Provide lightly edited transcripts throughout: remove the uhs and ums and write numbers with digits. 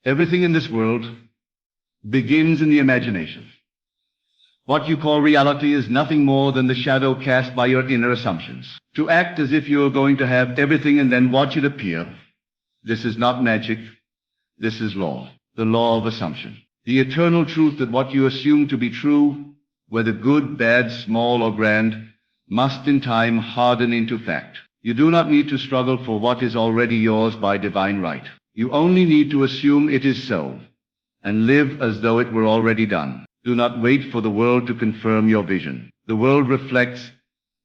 Everything in this world begins in the imagination. What you call reality is nothing more than the shadow cast by your inner assumptions. To act as if you are going to have everything and then watch it appear, this is not magic, this is law, the law of assumption. The eternal truth that what you assume to be true, whether good, bad, small, or grand, must in time harden into fact. You do not need to struggle for what is already yours by divine right. You only need to assume it is so, and live as though it were already done. Do not wait for the world to confirm your vision. The world reflects,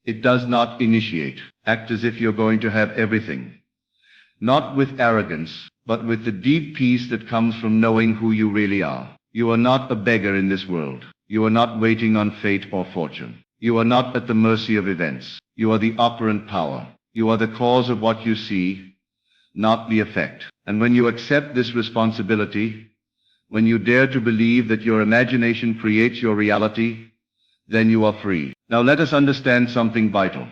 it does not initiate. Act as if you're going to have everything. Not with arrogance, but with the deep peace that comes from knowing who you really are. You are not a beggar in this world. You are not waiting on fate or fortune. You are not at the mercy of events. You are the operant power. You are the cause of what you see, not the effect. And when you accept this responsibility, when you dare to believe that your imagination creates your reality, then you are free. Now let us understand something vital.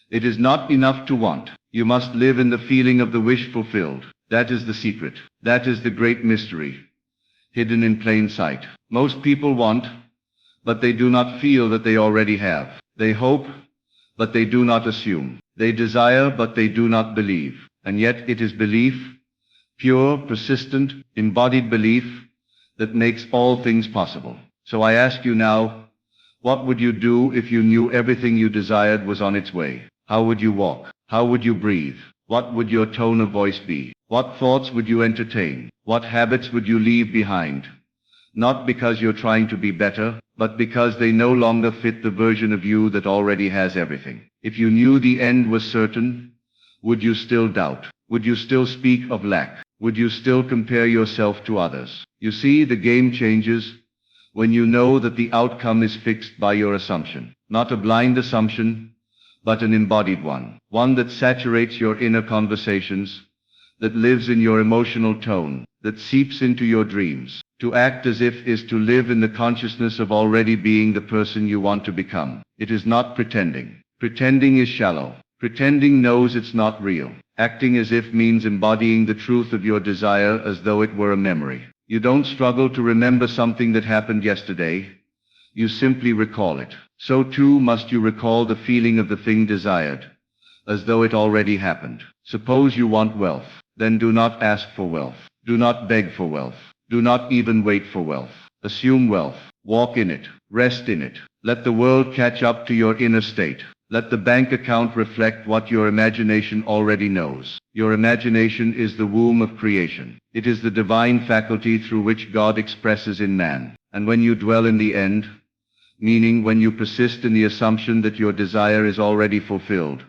It is not enough to want. You must live in the feeling of the wish fulfilled. That is the secret. That is the great mystery, hidden in plain sight. Most people want, but they do not feel that they already have. They hope, but they do not assume. They desire, but they do not believe. And yet it is belief, pure, persistent, embodied belief, that makes all things possible. So I ask you now, what would you do if you knew everything you desired was on its way? How would you walk? How would you breathe? What would your tone of voice be? What thoughts would you entertain? What habits would you leave behind? Not because you're trying to be better, but because they no longer fit the version of you that already has everything. If you knew the end was certain, would you still doubt? Would you still speak of lack? Would you still compare yourself to others? You see, the game changes when you know that the outcome is fixed by your assumption. Not a blind assumption, but an embodied one. One that saturates your inner conversations, that lives in your emotional tone, that seeps into your dreams. To act as if is to live in the consciousness of already being the person you want to become. It is not pretending. Pretending is shallow. Pretending knows it's not real. Acting as if means embodying the truth of your desire as though it were a memory. You don't struggle to remember something that happened yesterday. You simply recall it. So too must you recall the feeling of the thing desired, as though it already happened. Suppose you want wealth. Then do not ask for wealth. Do not beg for wealth. Do not even wait for wealth. Assume wealth. Walk in it. Rest in it. Let the world catch up to your inner state. Let the bank account reflect what your imagination already knows. Your imagination is the womb of creation. It is the divine faculty through which God expresses in man. And when you dwell in the end, meaning when you persist in the assumption that your desire is already fulfilled,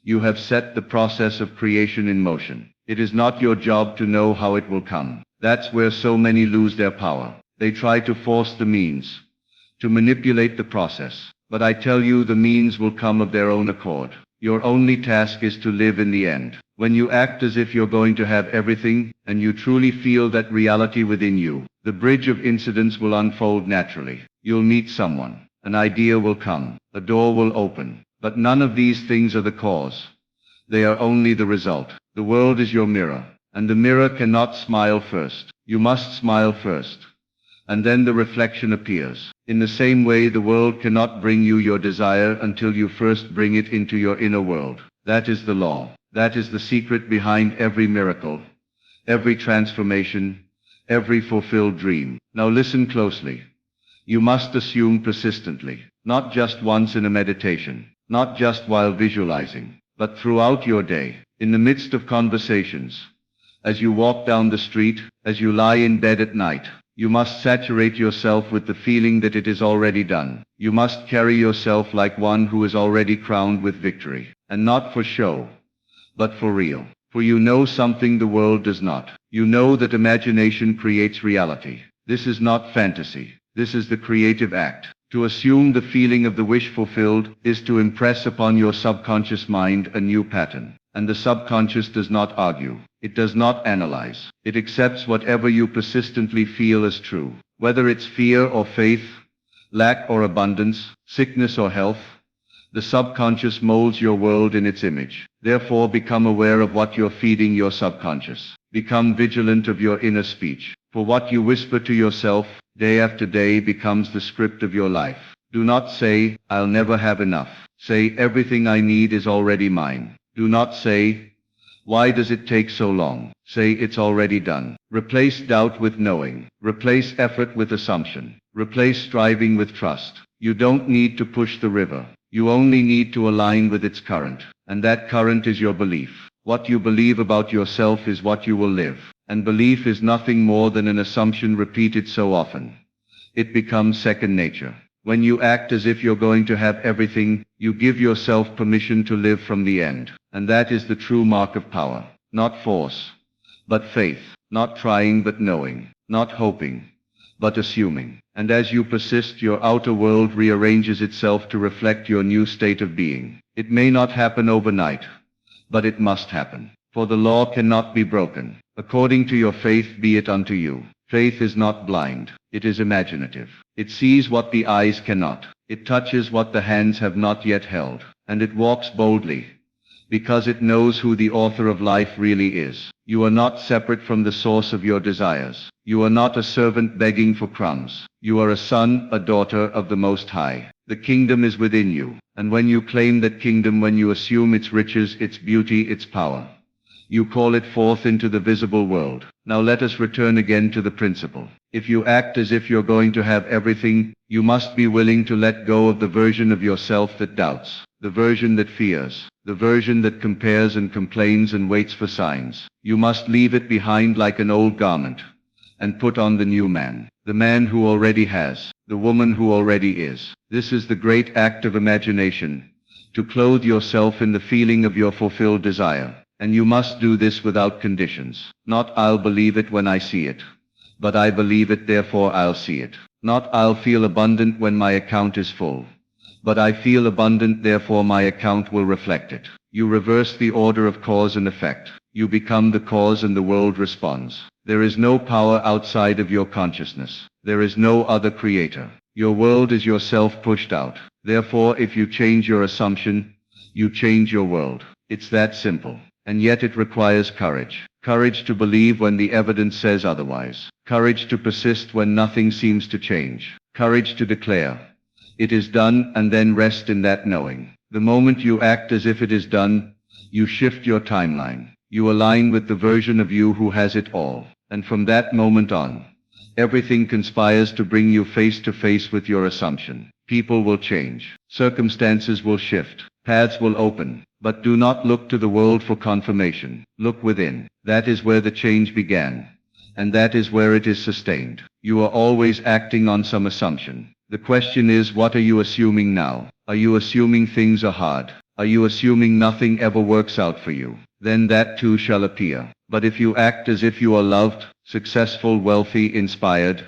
you have set the process of creation in motion. It is not your job to know how it will come. That's where so many lose their power. They try to force the means, to manipulate the process. But I tell you, the means will come of their own accord. Your only task is to live in the end. When you act as if you're going to have everything, and you truly feel that reality within you, the bridge of incidents will unfold naturally. You'll meet someone. An idea will come. A door will open. But none of these things are the cause. They are only the result. The world is your mirror, and the mirror cannot smile first. You must smile first, and then the reflection appears. In the same way, the world cannot bring you your desire until you first bring it into your inner world. That is the law. That is the secret behind every miracle, every transformation, every fulfilled dream. Now listen closely. You must assume persistently, not just once in a meditation, not just while visualizing, but throughout your day, in the midst of conversations, as you walk down the street, as you lie in bed at night. You must saturate yourself with the feeling that it is already done. You must carry yourself like one who is already crowned with victory, and not for show, but for real. For you know something the world does not. You know that imagination creates reality. This is not fantasy. This is the creative act. To assume the feeling of the wish fulfilled is to impress upon your subconscious mind a new pattern. And the subconscious does not argue. It does not analyze. It accepts whatever you persistently feel as true. Whether it's fear or faith, lack or abundance, sickness or health, The subconscious molds your world in its image. Therefore, become aware of what you're feeding your subconscious. Become vigilant of your inner speech. For what you whisper to yourself, day after day, becomes the script of your life. Do not say, I'll never have enough. Say, everything I need is already mine. Do not say, why does it take so long? Say, it's already done. Replace doubt with knowing. Replace effort with assumption. Replace striving with trust. You don't need to push the river. You only need to align with its current. And that current is your belief. What you believe about yourself is what you will live. And belief is nothing more than an assumption repeated so often. It becomes second nature. When you act as if you're going to have everything, you give yourself permission to live from the end. And that is the true mark of power. Not force, but faith. Not trying but knowing. Not hoping, but assuming. And as you persist, your outer world rearranges itself to reflect your new state of being. It may not happen overnight, but it must happen. For the law cannot be broken. According to your faith be it unto you. Faith is not blind. It is imaginative. It sees what the eyes cannot. It touches what the hands have not yet held. And it walks boldly, because it knows who the author of life really is. You are not separate from the source of your desires. You are not a servant begging for crumbs. You are a son, a daughter of the Most High. The kingdom is within you. And when you claim that kingdom, when you assume its riches, its beauty, its power, you call it forth into the visible world. Now let us return again to the principle. If you act as if you're going to have everything, you must be willing to let go of the version of yourself that doubts, the version that fears, the version that compares and complains and waits for signs. You must leave it behind like an old garment, and put on the new man, the man who already has, the woman who already is. This is the great act of imagination, to clothe yourself in the feeling of your fulfilled desire. And you must do this without conditions. Not I'll believe it when I see it, but I believe it therefore I'll see it. Not I'll feel abundant when my account is full, but I feel abundant therefore my account will reflect it. You reverse the order of cause and effect. You become the cause and the world responds. There is no power outside of your consciousness. There is no other creator. Your world is yourself pushed out. Therefore, if you change your assumption, you change your world. It's that simple. And yet it requires courage. Courage to believe when the evidence says otherwise. Courage to persist when nothing seems to change. Courage to declare, it is done, and then rest in that knowing. The moment you act as if it is done, you shift your timeline. You align with the version of you who has it all. And from that moment on, everything conspires to bring you face to face with your assumption. People will change. Circumstances will shift. Paths will open. But do not look to the world for confirmation. Look within. That is where the change began. And that is where it is sustained. You are always acting on some assumption. The question is, what are you assuming now? Are you assuming things are hard? Are you assuming nothing ever works out for you? Then that too shall appear. But if you act as if you are loved, successful, wealthy, inspired,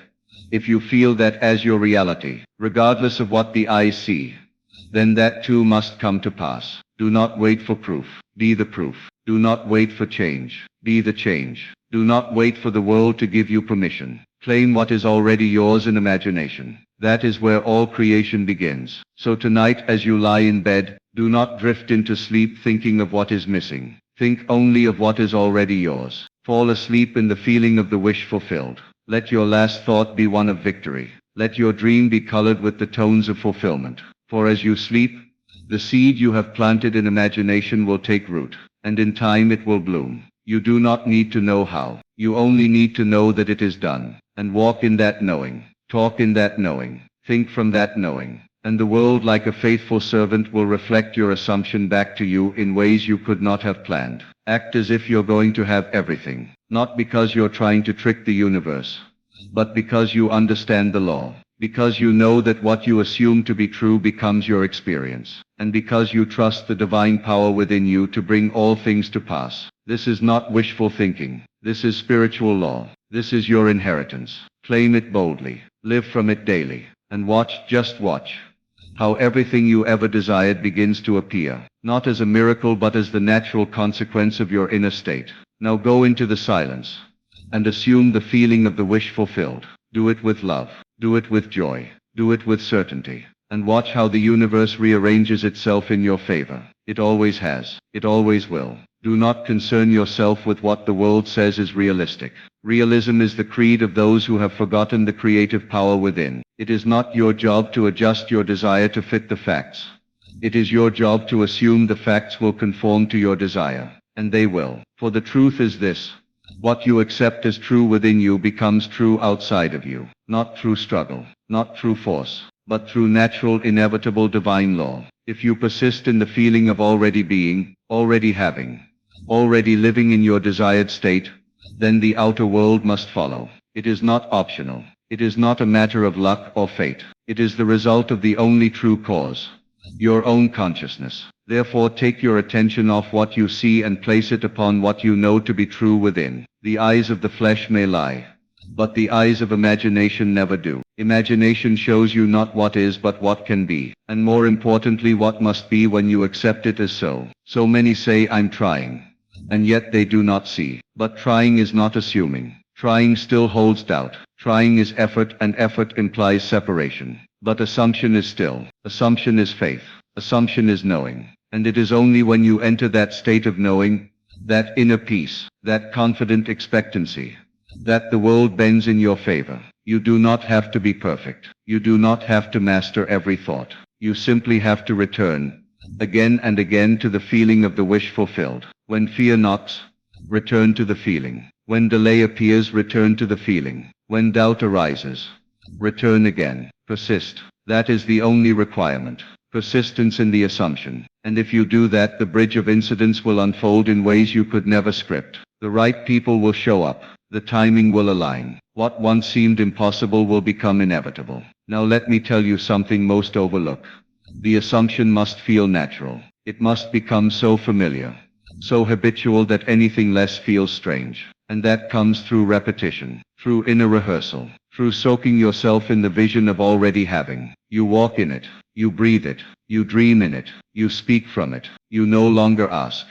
if you feel that as your reality, regardless of what the eyes see, then that too must come to pass. Do not wait for proof. Be the proof. Do not wait for change. Be the change. Do not wait for the world to give you permission. Claim what is already yours in imagination. That is where all creation begins. So tonight, as you lie in bed, do not drift into sleep thinking of what is missing. Think only of what is already yours. Fall asleep in the feeling of the wish fulfilled. Let your last thought be one of victory. Let your dream be colored with the tones of fulfillment. For as you sleep, the seed you have planted in imagination will take root, and in time it will bloom. You do not need to know how. You only need to know that it is done, and walk in that knowing. Talk in that knowing. Think from that knowing. And the world, like a faithful servant, will reflect your assumption back to you in ways you could not have planned. Act as if you're going to have everything, not because you're trying to trick the universe, but because you understand the law. Because you know that what you assume to be true becomes your experience, and because you trust the divine power within you to bring all things to pass. This is not wishful thinking. This is spiritual law. This is your inheritance. Claim it boldly. Live from it daily. And watch, just watch, how everything you ever desired begins to appear, not as a miracle but as the natural consequence of your inner state. Now go into the silence, and assume the feeling of the wish fulfilled. Do it with love. Do it with joy. Do it with certainty. and watch how the universe rearranges itself in your favor. It always has. It always will. Do not concern yourself with what the world says is realistic. Realism is the creed of those who have forgotten the creative power within. It is not your job to adjust your desire to fit the facts. It is your job to assume the facts will conform to your desire. And they will. For the truth is this: what you accept as true within you becomes true outside of you. Not through struggle, not through force, but through natural, inevitable divine law. If you persist in the feeling of already being, already having, already living in your desired state, then the outer world must follow. It is not optional. It is not a matter of luck or fate. It is the result of the only true cause: your own consciousness. Therefore take your attention off what you see and place it upon what you know to be true within. The eyes of the flesh may lie, but the eyes of imagination never do. Imagination shows you not what is but what can be, and more importantly what must be when you accept it as so. So many say, "I'm trying," and yet they do not see. But trying is not assuming. Trying still holds doubt. Trying is effort, and effort implies separation. But assumption is still. Assumption is faith. Assumption is knowing. And it is only when you enter that state of knowing, that inner peace, that confident expectancy, that the world bends in your favor. You do not have to be perfect. You do not have to master every thought. You simply have to return, again and again, to the feeling of the wish fulfilled. When fear knocks, return to the feeling. When delay appears, return to the feeling. When doubt arises, return again. Persist. That is the only requirement. Persistence in the assumption. And if you do that, the bridge of incidents will unfold in ways you could never script. The right people will show up. The timing will align. What once seemed impossible will become inevitable. Now let me tell you something most overlook. The assumption must feel natural. It must become so familiar, so habitual that anything less feels strange. And that comes through repetition, through inner rehearsal, through soaking yourself in the vision of already having. You walk in it, you breathe it, you dream in it, you speak from it. You no longer ask,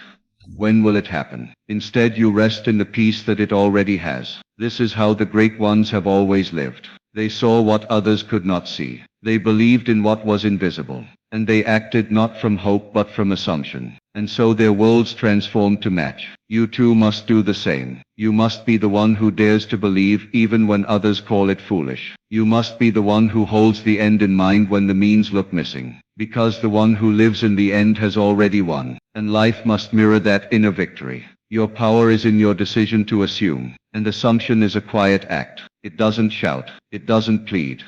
"When will it happen?" Instead you rest in the peace that it already has. This is how the great ones have always lived. They saw what others could not see. They believed in what was invisible. And they acted not from hope but from assumption. And so their worlds transformed to match. You too must do the same. You must be the one who dares to believe even when others call it foolish. You must be the one who holds the end in mind when the means look missing. Because the one who lives in the end has already won. And life must mirror that inner victory. Your power is in your decision to assume. And assumption is a quiet act. It doesn't shout. It doesn't plead.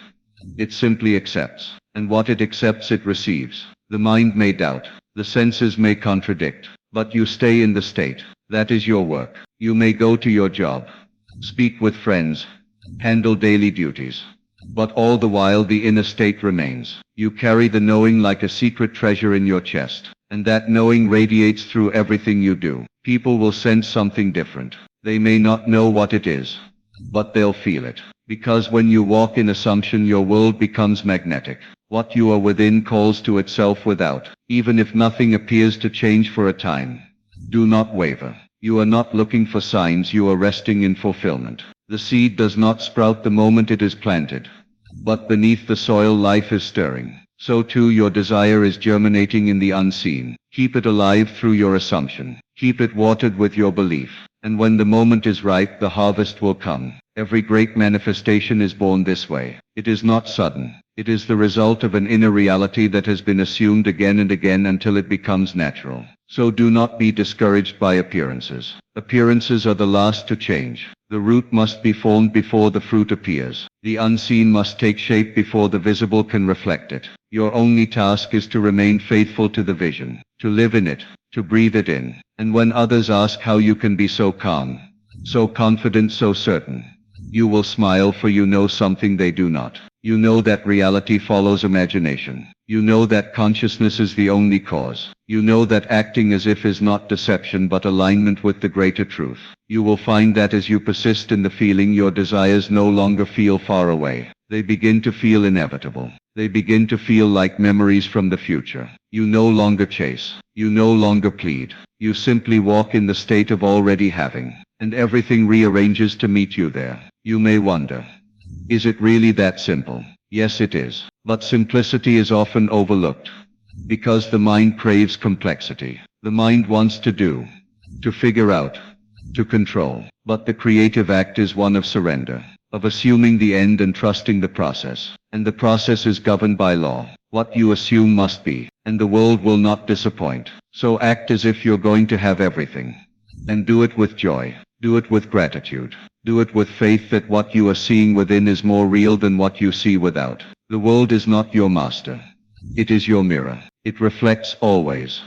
It simply accepts. And what it accepts it receives. The mind may doubt. The senses may contradict. But you stay in the state. That is your work. You may go to your job, speak with friends, handle daily duties. But all the while the inner state remains. You carry the knowing like a secret treasure in your chest. And that knowing radiates through everything you do. People will sense something different. They may not know what it is, but they'll feel it. Because when you walk in assumption, your world becomes magnetic. What you are within calls to itself without, even if nothing appears to change for a time. Do not waver. You are not looking for signs, you are resting in fulfillment. The seed does not sprout the moment it is planted, but beneath the soil life is stirring. So too your desire is germinating in the unseen. Keep it alive through your assumption. Keep it watered with your belief. And when the moment is ripe, the harvest will come. Every great manifestation is born this way. It is not sudden. It is the result of an inner reality that has been assumed again and again until it becomes natural. So do not be discouraged by appearances. Appearances are the last to change. The root must be formed before the fruit appears. The unseen must take shape before the visible can reflect it. Your only task is to remain faithful to the vision, to live in it, to breathe it in. And when others ask how you can be so calm, so confident, so certain, you will smile, for you know something they do not. You know that reality follows imagination. You know that consciousness is the only cause. You know that acting as if is not deception but alignment with the greater truth. You will find that as you persist in the feeling, your desires no longer feel far away. They begin to feel inevitable. They begin to feel like memories from the future. You no longer chase. You no longer plead. You simply walk in the state of already having. And everything rearranges to meet you there. You may wonder, is it really that simple? Yes, it is. But simplicity is often overlooked, because the mind craves complexity. The mind wants to do, to figure out, to control. But the creative act is one of surrender, of assuming the end and trusting the process. And the process is governed by law. What you assume must be, and the world will not disappoint. So act as if you're going to have everything. And do it with joy. Do it with gratitude. Do it with faith that what you are seeing within is more real than what you see without. The world is not your master. It is your mirror. It reflects always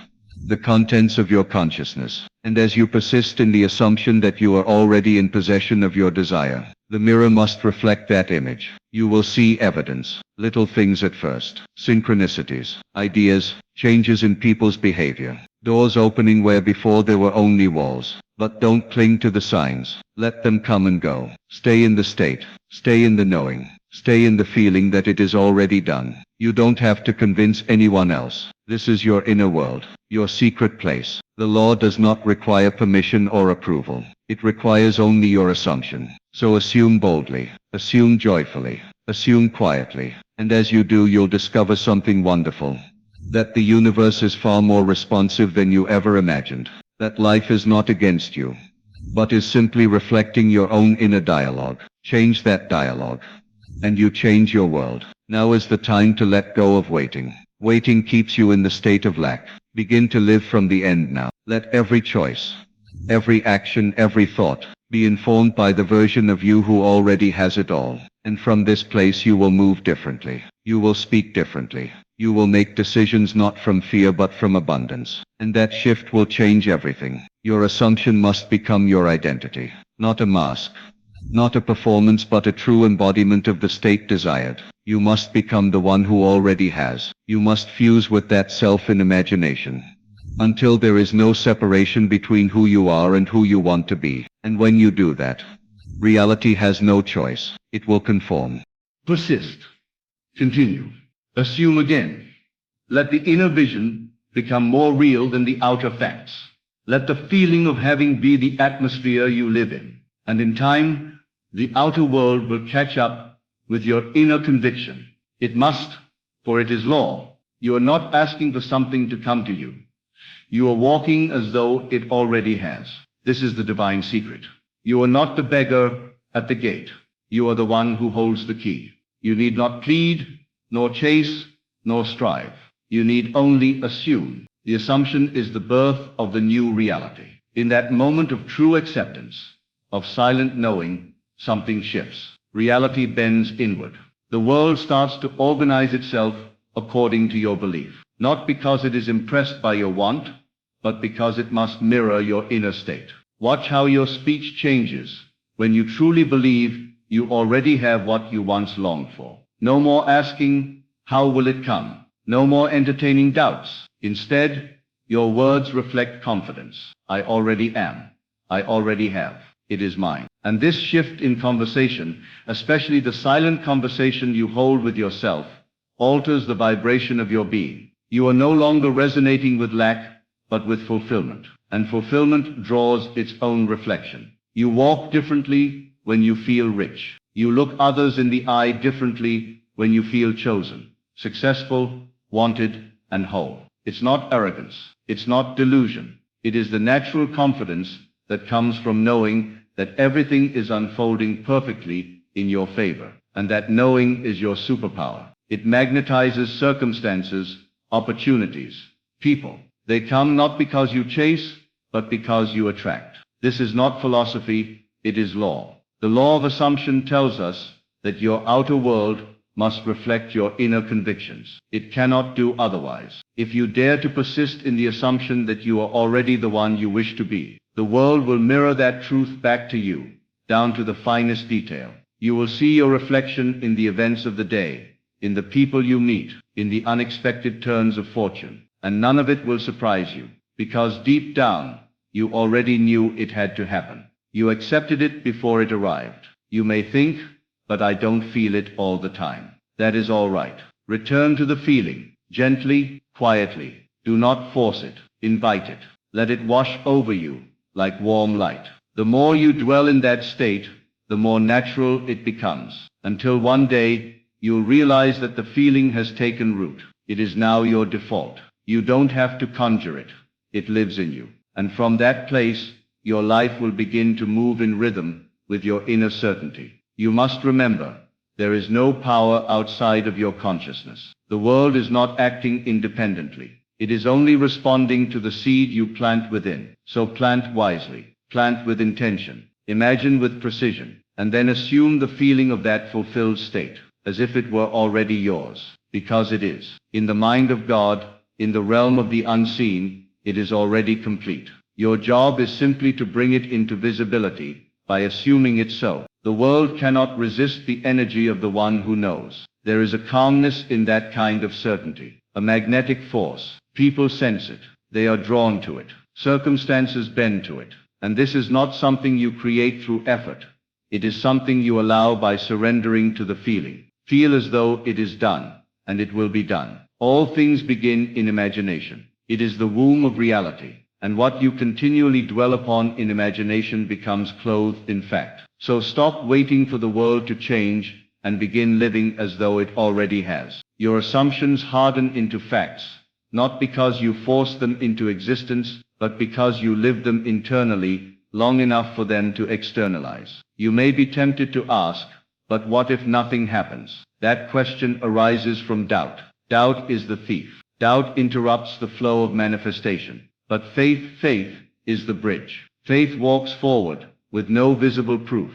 the contents of your consciousness. And as you persist in the assumption that you are already in possession of your desire, the mirror must reflect that image. You will see evidence, little things at first, synchronicities, ideas, changes in people's behavior, doors opening where before there were only walls. But don't cling to the signs. Let them come and go. Stay in the state. Stay in the knowing. Stay in the feeling that it is already done. You don't have to convince anyone else. This is your inner world, your secret place. The law does not require permission or approval. It requires only your assumption. So assume boldly, assume joyfully, assume quietly, and as you do you'll discover something wonderful. That the universe is far more responsive than you ever imagined. That life is not against you, but is simply reflecting your own inner dialogue. Change that dialogue, and you change your world. Now is the time to let go of waiting. Waiting keeps you in the state of lack. Begin to live from the end now. Let every choice, every action, every thought, be informed by the version of you who already has it all. And from this place you will move differently. You will speak differently. You will make decisions not from fear but from abundance. And that shift will change everything. Your assumption must become your identity. Not a mask. Not a performance but a true embodiment of the state desired. You must become the one who already has. You must fuse with that self in imagination. Until there is no separation between who you are and who you want to be. And when you do that, reality has no choice. It will conform. Persist. Continue. Assume again. Let the inner vision become more real than the outer facts. Let the feeling of having be the atmosphere you live in. And in time, the outer world will catch up with your inner conviction. It must, for it is law. You are not asking for something to come to you. You are walking as though it already has. This is the divine secret. You are not the beggar at the gate. You are the one who holds the key. You need not plead, nor chase, nor strive. You need only assume. The assumption is the birth of the new reality. In that moment of true acceptance, of silent knowing, something shifts. Reality bends inward. The world starts to organize itself according to your belief. Not because it is impressed by your want, but because it must mirror your inner state. Watch how your speech changes when you truly believe you already have what you once longed for. No more asking, how will it come? No more entertaining doubts. Instead, your words reflect confidence. I already am. I already have. It is mine. And this shift in conversation, especially the silent conversation you hold with yourself, alters the vibration of your being. You are no longer resonating with lack, but with fulfillment. And fulfillment draws its own reflection. You walk differently when you feel rich. You look others in the eye differently when you feel chosen, successful, wanted, and whole. It's not arrogance. It's not delusion. It is the natural confidence that comes from knowing that everything is unfolding perfectly in your favor, and that knowing is your superpower. It magnetizes circumstances, opportunities, people. They come not because you chase, but because you attract. This is not philosophy, it is law. The law of assumption tells us that your outer world must reflect your inner convictions. It cannot do otherwise. If you dare to persist in the assumption that you are already the one you wish to be, the world will mirror that truth back to you, down to the finest detail. You will see your reflection in the events of the day, in the people you meet, in the unexpected turns of fortune. And none of it will surprise you, because deep down, you already knew it had to happen. You accepted it before it arrived. You may think, but I don't feel it all the time. That is all right. Return to the feeling, gently, quietly. Do not force it. Invite it. Let it wash over you, like warm light. The more you dwell in that state, the more natural it becomes, until one day, you'll realize that the feeling has taken root. It is now your default. You don't have to conjure it. It lives in you. And from that place, your life will begin to move in rhythm with your inner certainty. You must remember, there is no power outside of your consciousness. The world is not acting independently. It is only responding to the seed you plant within. So plant wisely, plant with intention, imagine with precision, and then assume the feeling of that fulfilled state, as if it were already yours, because it is. In the mind of God, in the realm of the unseen, it is already complete. Your job is simply to bring it into visibility by assuming it so. The world cannot resist the energy of the one who knows. There is a calmness in that kind of certainty, a magnetic force. People sense it. They are drawn to it. Circumstances bend to it. And this is not something you create through effort. It is something you allow by surrendering to the feeling. Feel as though it is done, and it will be done. All things begin in imagination. It is the womb of reality, and what you continually dwell upon in imagination becomes clothed in fact. So stop waiting for the world to change and begin living as though it already has. Your assumptions harden into facts, not because you force them into existence, but because you live them internally long enough for them to externalize. You may be tempted to ask, but what if nothing happens? That question arises from doubt. Doubt is the thief. Doubt interrupts the flow of manifestation. But faith is the bridge. Faith walks forward with no visible proof,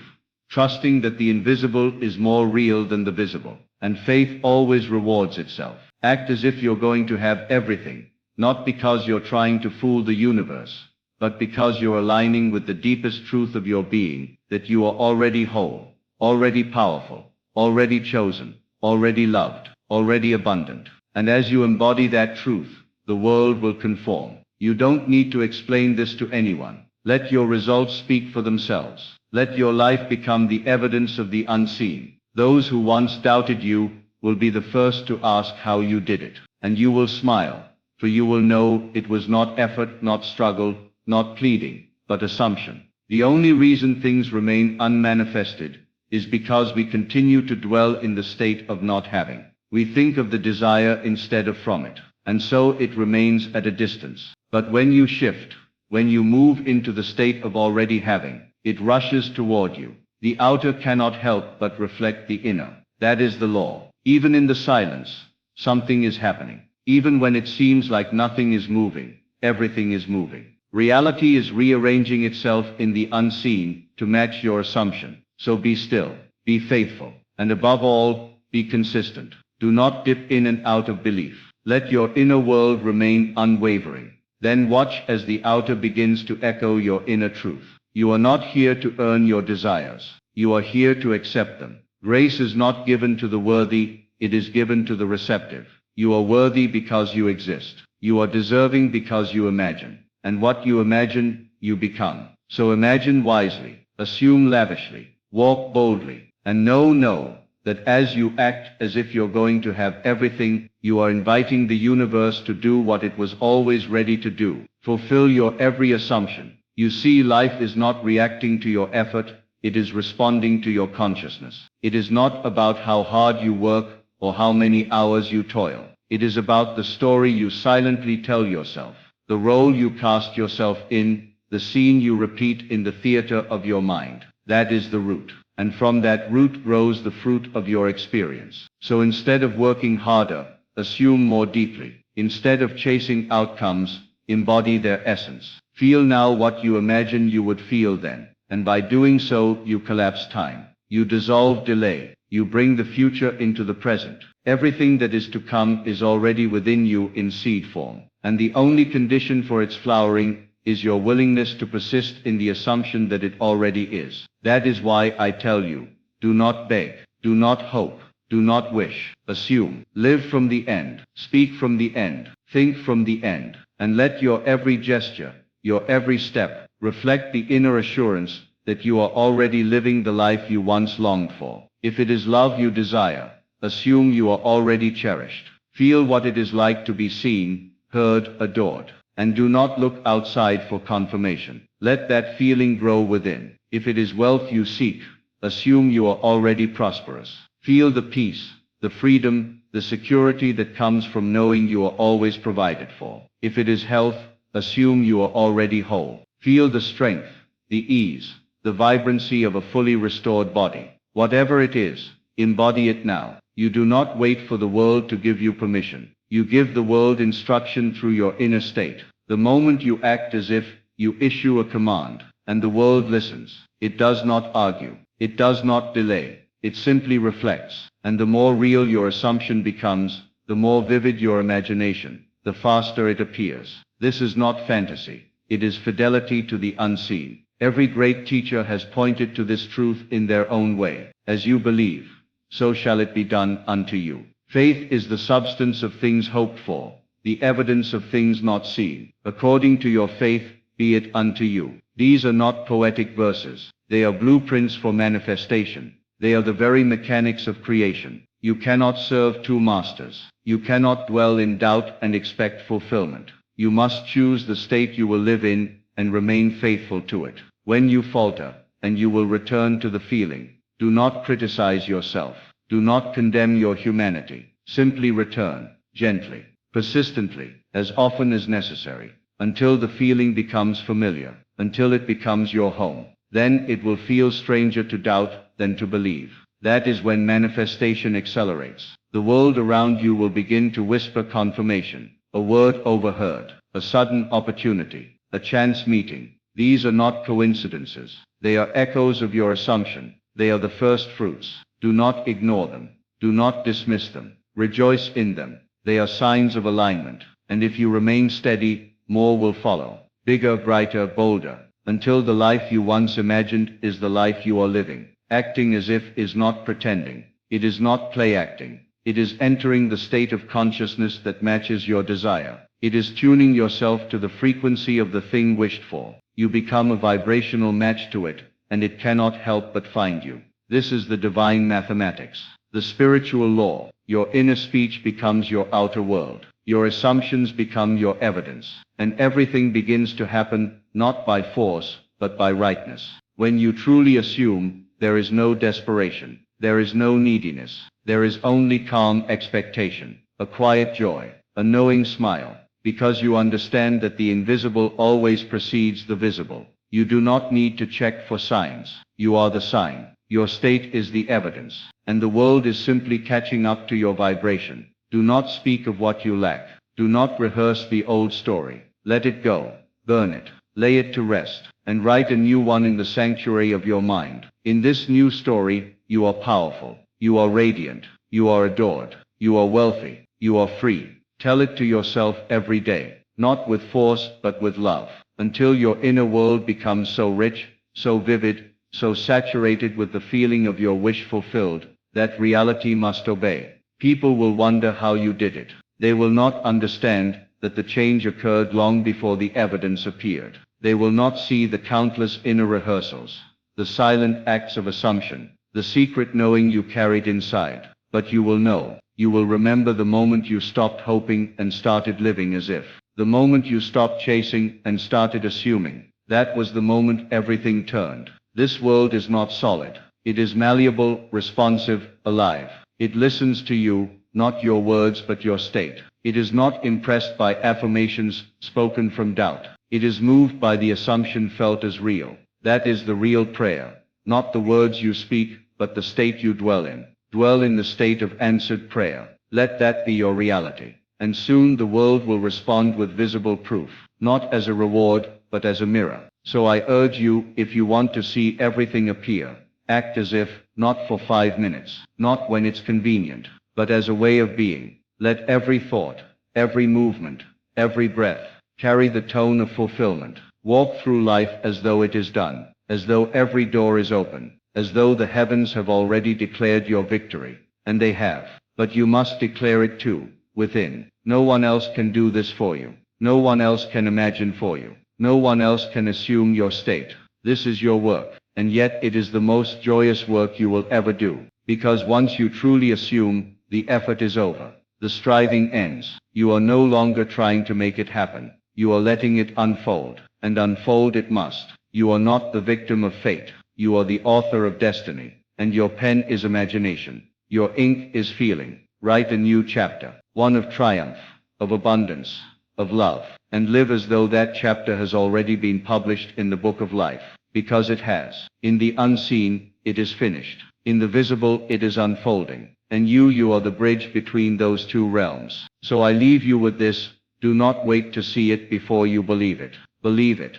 trusting that the invisible is more real than the visible. And faith always rewards itself. Act as if you're going to have everything, not because you're trying to fool the universe, but because you're aligning with the deepest truth of your being, that you are already whole, already powerful, already chosen, already loved, already abundant. And as you embody that truth, the world will conform. You don't need to explain this to anyone. Let your results speak for themselves. Let your life become the evidence of the unseen. Those who once doubted you will be the first to ask how you did it. And you will smile, for you will know it was not effort, not struggle, not pleading, but assumption. The only reason things remain unmanifested is because we continue to dwell in the state of not having. We think of the desire instead of from it, and so it remains at a distance. But when you shift, when you move into the state of already having, it rushes toward you. The outer cannot help but reflect the inner. That is the law. Even in the silence, something is happening. Even when it seems like nothing is moving, everything is moving. Reality is rearranging itself in the unseen to match your assumption. So be still, be faithful, and above all, be consistent. Do not dip in and out of belief. Let your inner world remain unwavering. Then watch as the outer begins to echo your inner truth. You are not here to earn your desires. You are here to accept them. Grace is not given to the worthy, it is given to the receptive. You are worthy because you exist. You are deserving because you imagine. And what you imagine, you become. So imagine wisely, assume lavishly, walk boldly, and know that as you act as if you're going to have everything, you are inviting the universe to do what it was always ready to do. Fulfill your every assumption. You see, life is not reacting to your effort, it is responding to your consciousness. It is not about how hard you work or how many hours you toil. It is about the story you silently tell yourself, the role you cast yourself in, the scene you repeat in the theater of your mind. That is the root. And from that root grows the fruit of your experience. So instead of working harder, assume more deeply. Instead of chasing outcomes, embody their essence. Feel now what you imagine you would feel then. And by doing so, you collapse time. You dissolve delay. You bring the future into the present. Everything that is to come is already within you in seed form. And the only condition for its flowering is your willingness to persist in the assumption that it already is. That is why I tell you, do not beg, do not hope, do not wish, assume. Live from the end, speak from the end, think from the end, and let your every gesture, your every step, reflect the inner assurance that you are already living the life you once longed for. If it is love you desire, assume you are already cherished. Feel what it is like to be seen, heard, adored. And do not look outside for confirmation. Let that feeling grow within. If it is wealth you seek, assume you are already prosperous. Feel the peace, the freedom, the security that comes from knowing you are always provided for. If it is health, assume you are already whole. Feel the strength, the ease, the vibrancy of a fully restored body. Whatever it is, embody it now. You do not wait for the world to give you permission. You give the world instruction through your inner state. The moment you act as if, you issue a command, and the world listens. It does not argue. It does not delay. It simply reflects. And the more real your assumption becomes, the more vivid your imagination, the faster it appears. This is not fantasy. It is fidelity to the unseen. Every great teacher has pointed to this truth in their own way. As you believe, so shall it be done unto you. Faith is the substance of things hoped for, the evidence of things not seen. According to your faith, be it unto you. These are not poetic verses. They are blueprints for manifestation. They are the very mechanics of creation. You cannot serve two masters. You cannot dwell in doubt and expect fulfillment. You must choose the state you will live in and remain faithful to it. When you falter, and you will return to the feeling, do not criticize yourself. Do not condemn your humanity. Simply return, gently, persistently, as often as necessary, until the feeling becomes familiar, until it becomes your home. Then it will feel stranger to doubt than to believe. That is when manifestation accelerates. The world around you will begin to whisper confirmation, a word overheard, a sudden opportunity, a chance meeting. These are not coincidences. They are echoes of your assumption. They are the first fruits. Do not ignore them. Do not dismiss them. Rejoice in them. They are signs of alignment. And if you remain steady, more will follow. Bigger, brighter, bolder, until the life you once imagined is the life you are living. Acting as if is not pretending. It is not play acting. It is entering the state of consciousness that matches your desire. It is tuning yourself to the frequency of the thing wished for. You become a vibrational match to it, and it cannot help but find you. This is the divine mathematics, the spiritual law. Your inner speech becomes your outer world. Your assumptions become your evidence, and everything begins to happen, not by force, but by rightness. When you truly assume, there is no desperation, there is no neediness, there is only calm expectation, a quiet joy, a knowing smile, because you understand that the invisible always precedes the visible. You do not need to check for signs. You are the sign. Your state is the evidence, and the world is simply catching up to your vibration. Do not speak of what you lack. Do not rehearse the old story. Let it go. Burn it. Lay it to rest, and write a new one in the sanctuary of your mind. In this new story, you are powerful. You are radiant. You are adored. You are wealthy. You are free. Tell it to yourself every day, not with force but with love, until your inner world becomes so rich, so vivid, so saturated with the feeling of your wish fulfilled, that reality must obey. People will wonder how you did it. They will not understand that the change occurred long before the evidence appeared. They will not see the countless inner rehearsals, the silent acts of assumption, the secret knowing you carried inside. But you will know. You will remember the moment you stopped hoping and started living as if. The moment you stopped chasing and started assuming. That was the moment everything turned. This world is not solid. It is malleable, responsive, alive. It listens to you, not your words but your state. It is not impressed by affirmations spoken from doubt. It is moved by the assumption felt as real. That is the real prayer. Not the words you speak, but the state you dwell in. Dwell in the state of answered prayer. Let that be your reality. And soon the world will respond with visible proof, not as a reward, but as a mirror. So I urge you, if you want to see everything appear, act as if, not for 5 minutes, not when it's convenient, but as a way of being. Let every thought, every movement, every breath, carry the tone of fulfillment. Walk through life as though it is done, as though every door is open, as though the heavens have already declared your victory. And they have. But you must declare it too, within. No one else can do this for you. No one else can imagine for you. No one else can assume your state. This is your work, and yet it is the most joyous work you will ever do. Because once you truly assume, the effort is over. The striving ends. You are no longer trying to make it happen. You are letting it unfold, and unfold it must. You are not the victim of fate. You are the author of destiny, and your pen is imagination. Your ink is feeling. Write a new chapter, one of triumph, of abundance, of love, and live as though that chapter has already been published in the book of life, because it has. In the unseen, it is finished. In the visible, it is unfolding. And you are the bridge between those two realms. So I leave you with this: do not wait to see it before you believe it. Believe it,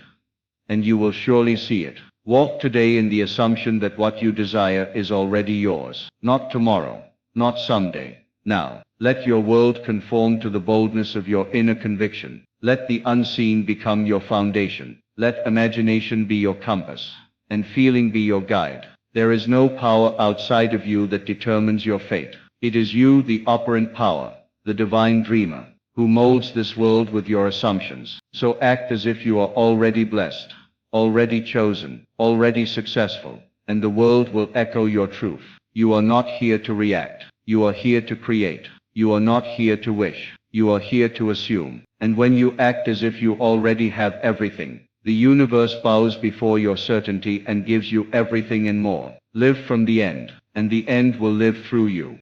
and you will surely see it. Walk today in the assumption that what you desire is already yours. Not tomorrow, not someday. Now, let your world conform to the boldness of your inner conviction. Let the unseen become your foundation. Let imagination be your compass, and feeling be your guide. There is no power outside of you that determines your fate. It is you, the operant power, the divine dreamer, who molds this world with your assumptions. So act as if you are already blessed, already chosen, already successful, and the world will echo your truth. You are not here to react. You are here to create. You are not here to wish. You are here to assume. And when you act as if you already have everything, the universe bows before your certainty and gives you everything and more. Live from the end, and the end will live through you.